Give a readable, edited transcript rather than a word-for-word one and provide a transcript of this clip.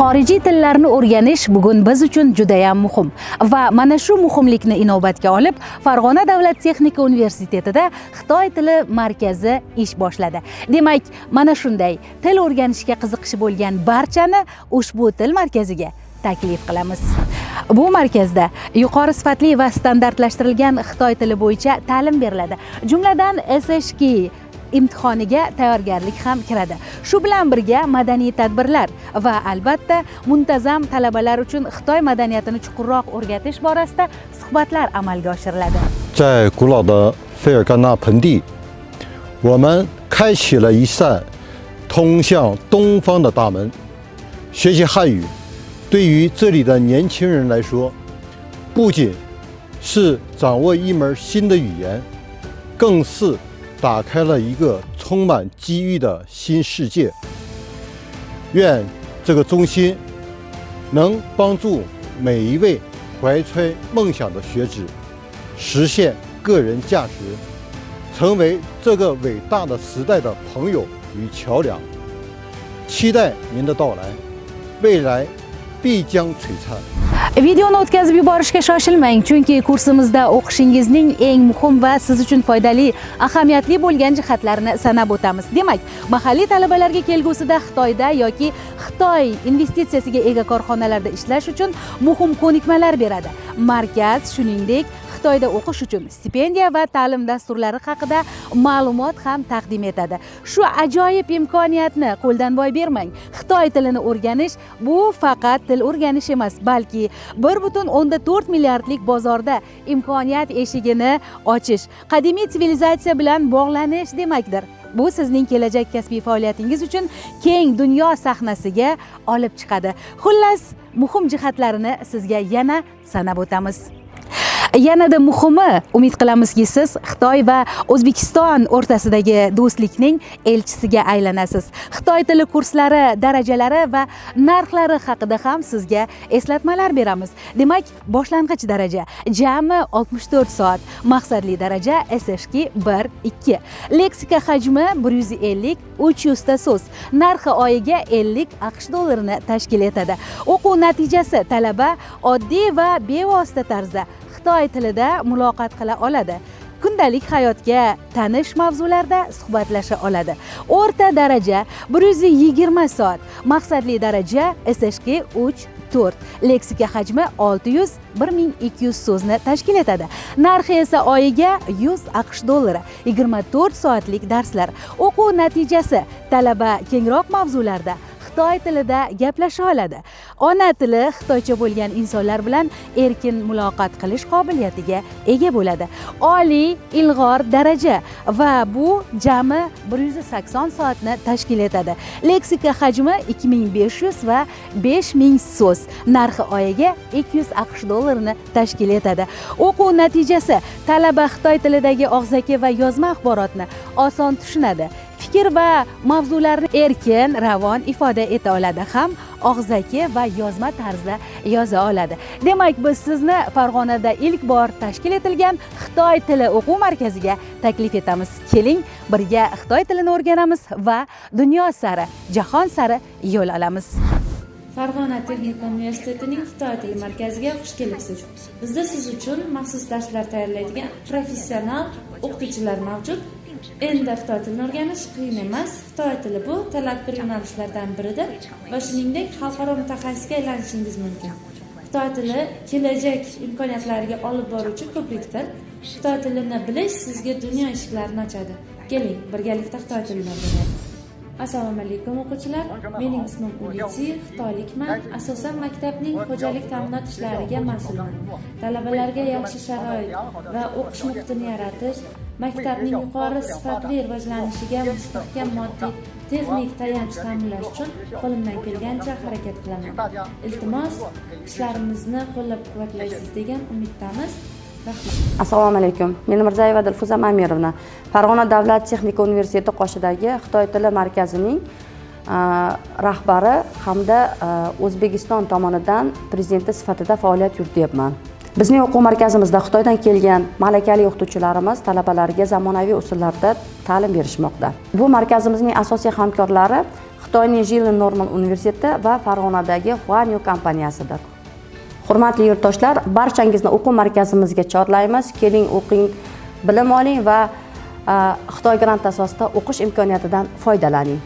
Xorijiy tillarni o'rganish bugun biz uchun juda ham muhim va mana shu muhimlikni inobatga olib, Farg'ona davlat texnika universitetida Xitoy tili markazi ish boshladi. Demak, mana shunday til o'rganishga qiziqishi bo'lgan barchani ushbu til markaziga taklif qilamiz. Bu markazda yuqori sifatli va standartlashtirilgan Xitoy tili bo'yicha ta'lim beriladi. Jumladan SHK imtihoniga tayyorgarlik ham kiradi. Shu bilan birga madaniy tadbirlar va albatta muntazam talabalar uchun Xitoy madaniyatini chuqurroq o'rgatish borasida suhbatlar amalga oshiriladi. 在古老的费尔干纳盆地，我们开启了一扇通向东方的大门。学习汉语，对于这里的年轻人来说，不仅是掌握一门新的语言，更是打开了一个充满机遇的新世界。愿这个中心能帮助每一位怀揣梦想的学子实现个人价值，成为这个伟大的时代的朋友与桥梁。期待您的到来，未来必将璀璨。 Videoni o'tkazib yuborishga shoshilmang, chunki kursimizda o'qishingizning eng muhim va siz uchun foydali, ahamiyatli bo'lgan jihatlarini sanab o'tamiz. Demak, mahalliy talabalarga kelgusida Xitoyda yoki Xitoy investitsiyasiga ega korxonalarda ishlash uchun muhim ko'nikmalar beradi. Markaz shuningdek Xitoyda o'qish uchun stipendiya va ta'lim dasturlari haqida ma'lumot ham taqdim etadi. Shu ajoyib imkoniyatni qo'ldan boy bermang. Xitoy tilini o'rganish bu faqat til o'rganish emas, balki 1,4 milliardlik bozorda imkoniyat eshigini ochish, qadimiy sivilizatsiya bilan bog'lanish demakdir. Bu sizning kelajak kasbiy faoliyatingiz uchun keng dunyo sahnasiga olib chiqadi. Xullas, muhim jihatlarini sizga yana sanab o'tamiz. Yanada muhimi, umid qilamizki, siz Xitoy va O'zbekiston o'rtasidagi do'stlikning elchisiga aylanasiz. Xitoy tili kurslari, darajalari va narxlari haqida ham sizga eslatmalar beramiz. Demak, boshlang'ich daraja jami 64 soat, maqsadli daraja SHK 1-2. Leksika hajmi 150-300 ta so'z. Narxi oyiga 50 AQSh dollarini tashkil etadi. O'quv natijasi talaba oddiy va bevosita tarzda Xitoy tilida muloqot qila oladi. Kundalik hayotga tanish mavzularda suhbatlasha oladi. O'rta daraja 120 soat, maqsadli daraja SHK 3-4. Leksika hajmi 600-1200 so'zni tashkil etadi. Narxi esa oyiga 100 AQSh dollari. 24 soatlik darslar. O'quv natijasi talaba kengroq mavzularda Xitoy tilida gaplasha oladi. Ona tili xitoycha bo'lgan insonlar bilan erkin muloqot qilish qobiliyatiga ega bo'ladi. Oliy ilg'or daraja va bu jami 180 soatni tashkil etadi. Leksika hajmi 2500 va 5000 so'z. Narxi oyiga 200 AQSh dollarini tashkil etadi. O'quv natijasi talaba Xitoy tilidagi og'zaki va yozma axborotni oson tushunadi. Fikr va mavzularni erkin, ravon ifoda eta oladi, ham og'zaki va yozma tarzda yoza oladi. Demak, biz sizni Farg'onada ilk bor tashkil etilgan Xitoy tili o'quv markaziga taklif etamiz. Keling, birga Xitoy tilini o'rganamiz va dunyo sari, jahon sari yo'l olamiz. Farg'ona texnika universitetining Xitoy tili markaziga xush kelibsiz. Bizda siz uchun maxsus darslar tayyorlaydigan professional o'qituvchilar mavjud. Endi Xitoy tilini o'rganish qiyin emas. Xitoy tili bu talabgor yo'nalishlardan biridir va shuningdek xalqaro mutaxassisga aylanishingiz mumkin. Xitoy tili kelajak imkoniyatlariga olib boruvchi ko'prikdir. Xitoy tilini bilish sizga dunyo eshiklarini ochadi. Keling, birgalikda Xitoy tilini o'rganaylik. Assalomu alaykum o'quvchilar. Mening ismim Ulitsi, xitoylikman. Asosan maktabning xo'jalik ta'minot ishlariga mas'ulman. Talabalarga yaxshi sharoit va o'qish muhitini yaratish, maktabning yuqori sifatli rivojlanishiga mustahkam moddiy texnik tayanch ta'minlash uchun qo'limdan kelgancha harakat qilaman. Iltimos, ishlarimizni qo'llab-quvvatlaysiz degan umiddamiz. Assalomu alaykum. Men Mirzayeva Dilfuza Mamirovna, Farg'ona davlat texnika universiteti qoshidagi Xitoy tili markazining rahbari hamda O'zbekiston tomonidan prezidenti sifatida faoliyat yurityapman. Bizning o'quv markazimizda Xitoydan kelgan malakali o'qituvchilarimiz talabalarga zamonaviy usullarda ta'lim berishmoqda. Bu markazimizning asosiy hamkorlari Xitoyning Jilin Normal universiteti va Farg'onadagi Huanyu kompaniyasidir. Hurmatli yurtdoshlar, barchangizni o'quv markazimizga chorlaymiz. Keling, o'qing, bilim oling va Xitoy grant asosida o'qish imkoniyatidan foydalaning.